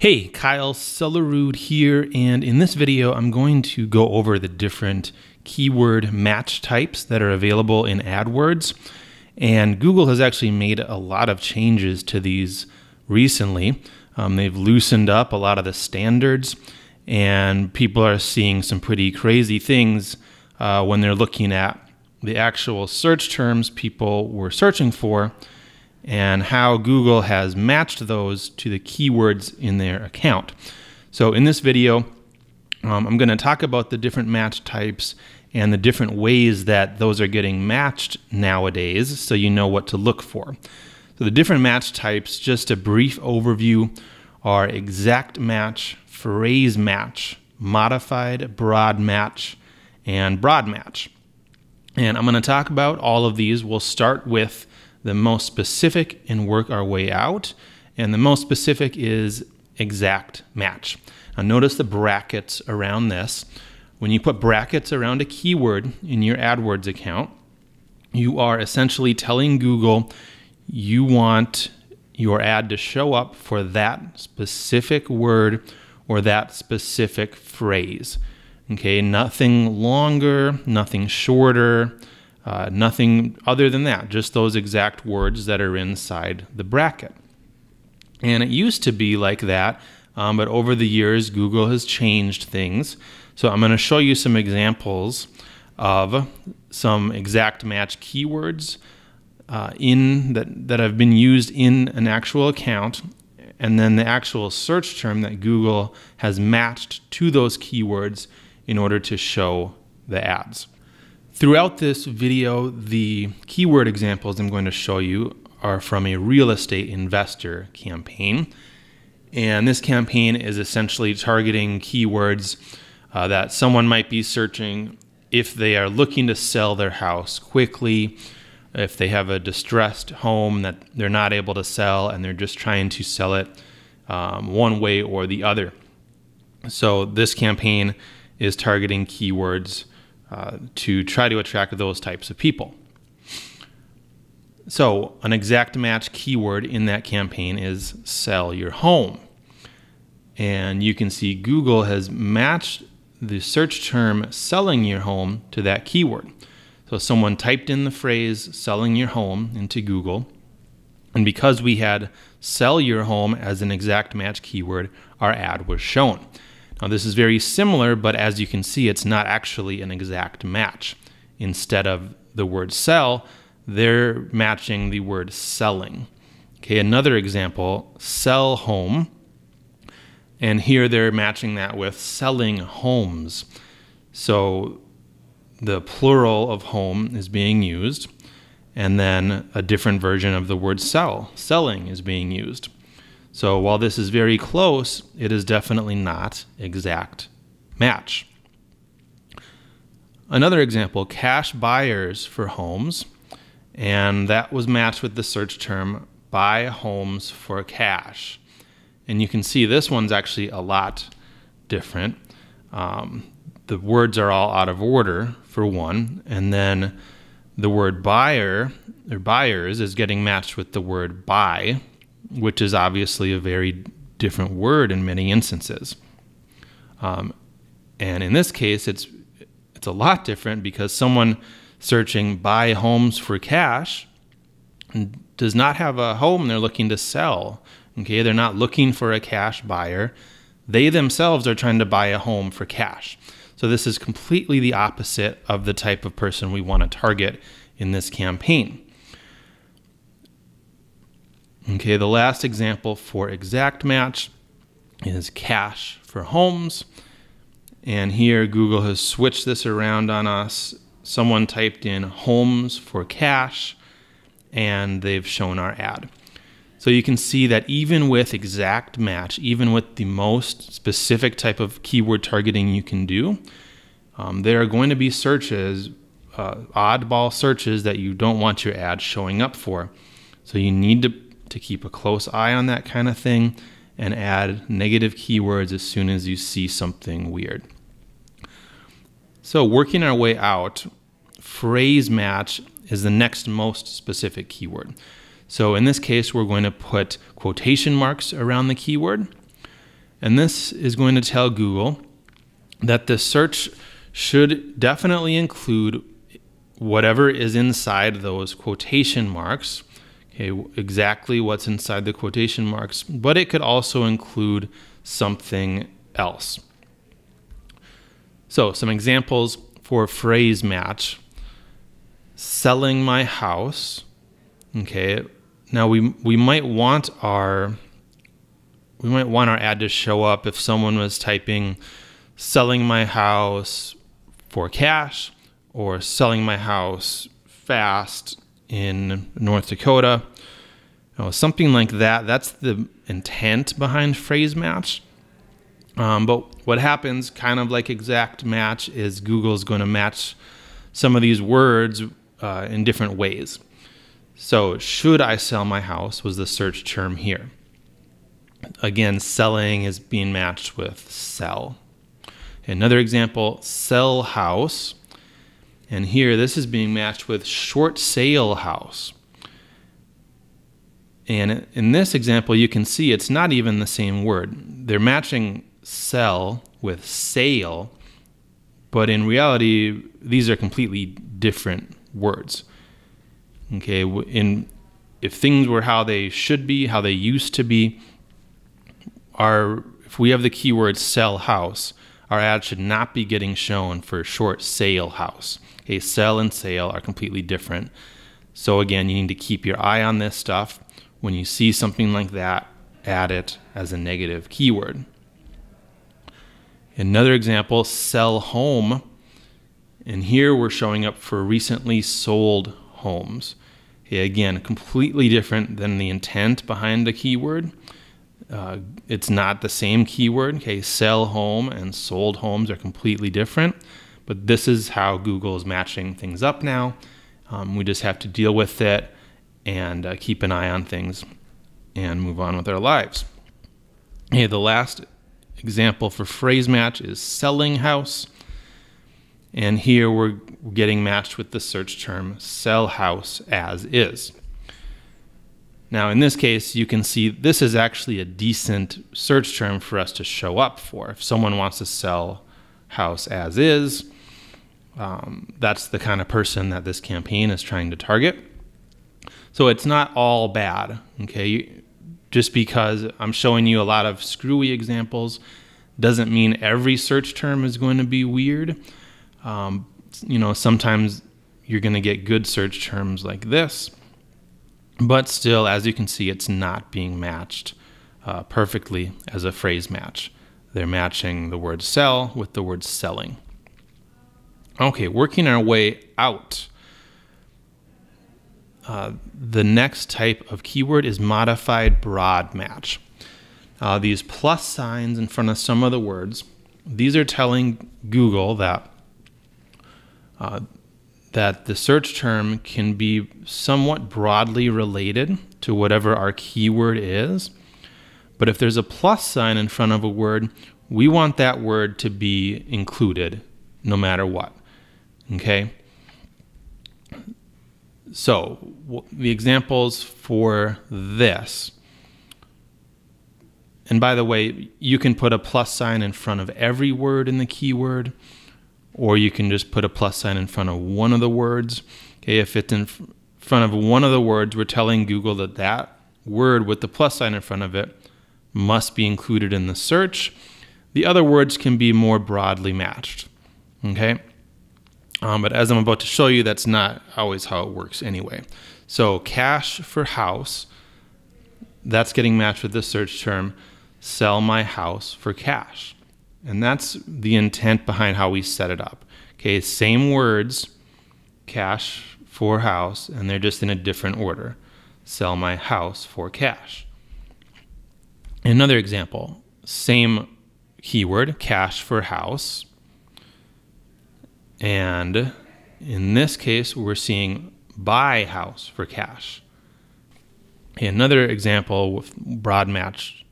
Hey, Kyle Sellerud here, and in this video I'm going to go over the different keyword match types that are available in AdWords. And Google has actually made a lot of changes to these recently. They've loosened up a lot of the standards, and people are seeing some pretty crazy things when they're looking at the actual search terms people were searching for and how Google has matched those to the keywords in their account. So in this video, I'm going to talk about the different match types and the different ways that those are getting matched nowadays, so you know what to look for. So the different match types, just a brief overview, are exact match, phrase match, modified, broad match, and broad match. And I'm going to talk about all of these. We'll start with the most specific and work our way out. And the most specific is exact match. Now notice the brackets around this. When you put brackets around a keyword in your AdWords account, you are essentially telling Google you want your ad to show up for that specific word or that specific phrase. Okay, nothing longer, nothing shorter, nothing other than that, just those exact words that are inside the bracket. And it used to be like that, but over the years, Google has changed things. So I'm going to show you some examples of some exact match keywords that have been used in an actual account, and then the actual search term that Google has matched to those keywords in order to show the ads. Throughout this video, the keyword examples I'm going to show you are from a real estate investor campaign. And this campaign is essentially targeting keywords that someone might be searching if they are looking to sell their house quickly, if they have a distressed home that they're not able to sell and they're just trying to sell it one way or the other. So this campaign is targeting keywords to try to attract those types of people. So an exact match keyword in that campaign is sell your home. And you can see Google has matched the search term selling your home to that keyword. So someone typed in the phrase selling your home into Google, and because we had sell your home as an exact match keyword, our ad was shown. Now this is very similar, but as you can see, it's not actually an exact match. Instead of the word sell, they're matching the word selling. Okay, another example, sell home. And here they're matching that with selling homes. So the plural of home is being used, and then a different version of the word sell, selling, is being used. So while this is very close, it is definitely not exact match. Another example, cash buyers for homes, and that was matched with the search term buy homes for cash. And you can see this one's actually a lot different. The words are all out of order for one, and then the word buyer or buyers is getting matched with the word buy, which is obviously a very different word in many instances. And in this case, it's a lot different because someone searching buy homes for cash does not have a home they're looking to sell. Okay, they're not looking for a cash buyer. They themselves are trying to buy a home for cash. So this is completely the opposite of the type of person we want to target in this campaign. Okay, the last example for exact match is cash for homes. And here Google has switched this around on us. Someone typed in homes for cash, and they've shown our ad. So you can see that even with exact match, even with the most specific type of keyword targeting you can do, there are going to be searches, oddball searches that you don't want your ad showing up for. So you need to keep a close eye on that kind of thing and add negative keywords as soon as you see something weird. So working our way out, phrase match is the next most specific keyword. So in this case, we're going to put quotation marks around the keyword. And this is going to tell Google that the search should definitely include whatever is inside those quotation marks. Okay, exactly what's inside the quotation marks, but it could also include something else. So some examples for phrase match: selling my house. Okay, now we might want our ad to show up if someone was typing selling my house for cash or selling my house fast in North Dakota. Something like that. That's the intent behind phrase match. But what happens, kind of like exact match, is Google's going to match some of these words in different ways. So should I sell my house was the search term here. Again, selling is being matched with sell. Another example, sell house. And here, this is being matched with short sale house. And in this example, you can see it's not even the same word. They're matching sell with sale, but in reality, these are completely different words. Okay, if things were how they should be, how they used to be, if we have the keyword sell house, our ad should not be getting shown for short sale house. Okay, sell and sale are completely different. So again, you need to keep your eye on this stuff. When you see something like that, add it as a negative keyword. Another example, sell home. And here we're showing up for recently sold homes. Okay, again, completely different than the intent behind the keyword. It's not the same keyword. Okay, sell home and sold homes are completely different. But this is how Google is matching things up now. We just have to deal with it and keep an eye on things and move on with our lives. Okay, the last example for phrase match is selling house. And here we're getting matched with the search term sell house as is. Now in this case, you can see this is actually a decent search term for us to show up for. If someone wants to sell house as is, that's the kind of person that this campaign is trying to target. So it's not all bad, okay? Just because I'm showing you a lot of screwy examples doesn't mean every search term is going to be weird. Sometimes you're going to get good search terms like this, but still, as you can see, it's not being matched perfectly as a phrase match. They're matching the word sell with the word selling. Okay, working our way out. The next type of keyword is modified broad match. These plus signs in front of some of the words, these are telling Google that the search term can be somewhat broadly related to whatever our keyword is. But if there's a plus sign in front of a word, we want that word to be included no matter what. Okay? So the examples for this, and by the way, you can put a plus sign in front of every word in the keyword, or you can just put a plus sign in front of one of the words. Okay, if it's in front of one of the words, we're telling Google that that word with the plus sign in front of it must be included in the search. The other words can be more broadly matched. Okay? But as I'm about to show you, that's not always how it works anyway. So cash for house, that's getting matched with the search term sell my house for cash. And that's the intent behind how we set it up. Okay, same words, cash for house, and they're just in a different order. Sell my house for cash. Another example, same keyword, cash for house. And in this case, we're seeing buy house for cash. Okay, another example with broad match,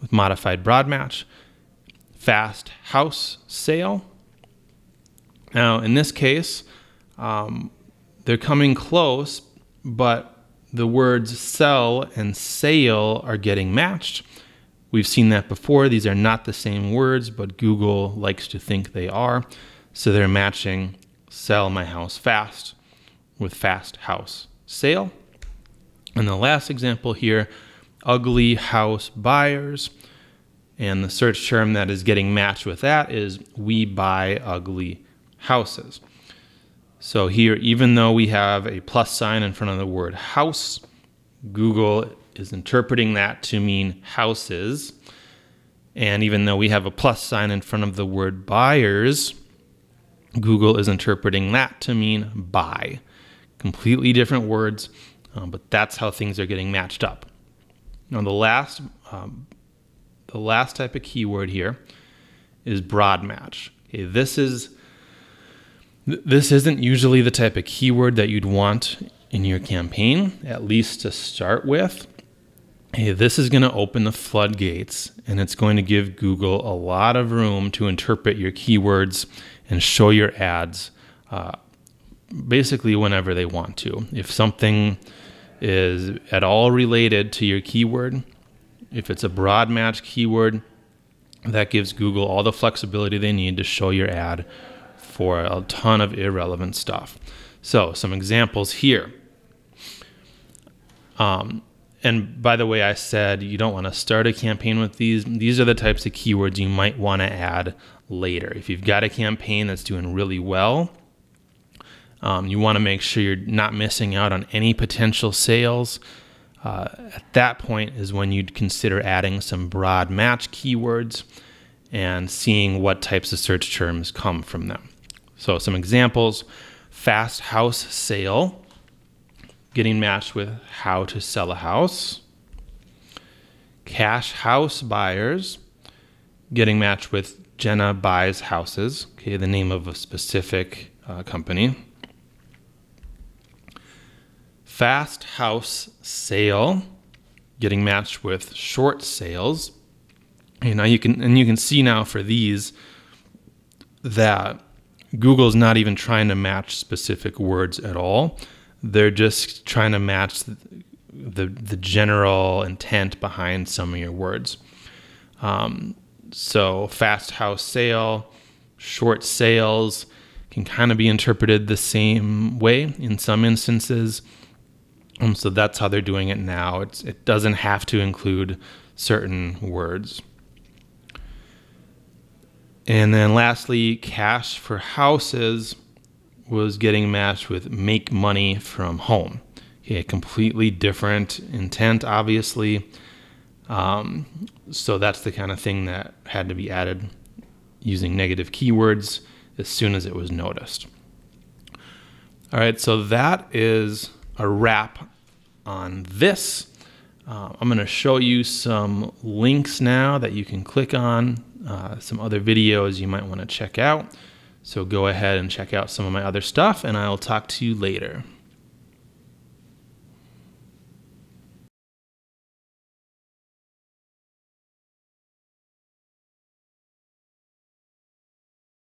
with modified broad match, fast house sale. Now, in this case, they're coming close, but the words sell and sale are getting matched, We've seen that before. These are not the same words, but Google likes to think they are. So they're matching sell my house fast with fast house sale. And the last example here, ugly house buyers. And the search term that is getting matched with that is we buy ugly houses. So here, even though we have a plus sign in front of the word house, Google is interpreting that to mean houses. And even though we have a plus sign in front of the word buyers, Google is interpreting that to mean buy. Completely different words, but that's how things are getting matched up. Now the last type of keyword here is broad match. Okay, this isn't usually the type of keyword that you'd want in your campaign, at least to start with. Hey, this is going to open the floodgates, and it's going to give Google a lot of room to interpret your keywords and show your ads basically whenever they want to. If something is at all related to your keyword, if it's a broad match keyword, that gives Google all the flexibility they need to show your ad for a ton of irrelevant stuff. So some examples here. And by the way, I said you don't want to start a campaign with these. These are the types of keywords you might want to add later. If you've got a campaign that's doing really well, you want to make sure you're not missing out on any potential sales. At that point is when you'd consider adding some broad match keywords and seeing what types of search terms come from them. So some examples: fast house sale, getting matched with how to sell a house. Cash house buyers, getting matched with Jenna buys houses, okay, the name of a specific company. Fast house sale, getting matched with short sales. You know, you can see now for these that Google's not even trying to match specific words at all. They're just trying to match the general intent behind some of your words. So fast house sale, short sales can kind of be interpreted the same way in some instances. So that's how they're doing it now. It doesn't have to include certain words. And then lastly, cash for houses was getting matched with make money from home. Okay, completely different intent, obviously. So that's the kind of thing that had to be added using negative keywords as soon as it was noticed. All right, so that is a wrap on this. I'm going to show you some links now that you can click on, some other videos you might want to check out. So go ahead and check out some of my other stuff, and I'll talk to you later.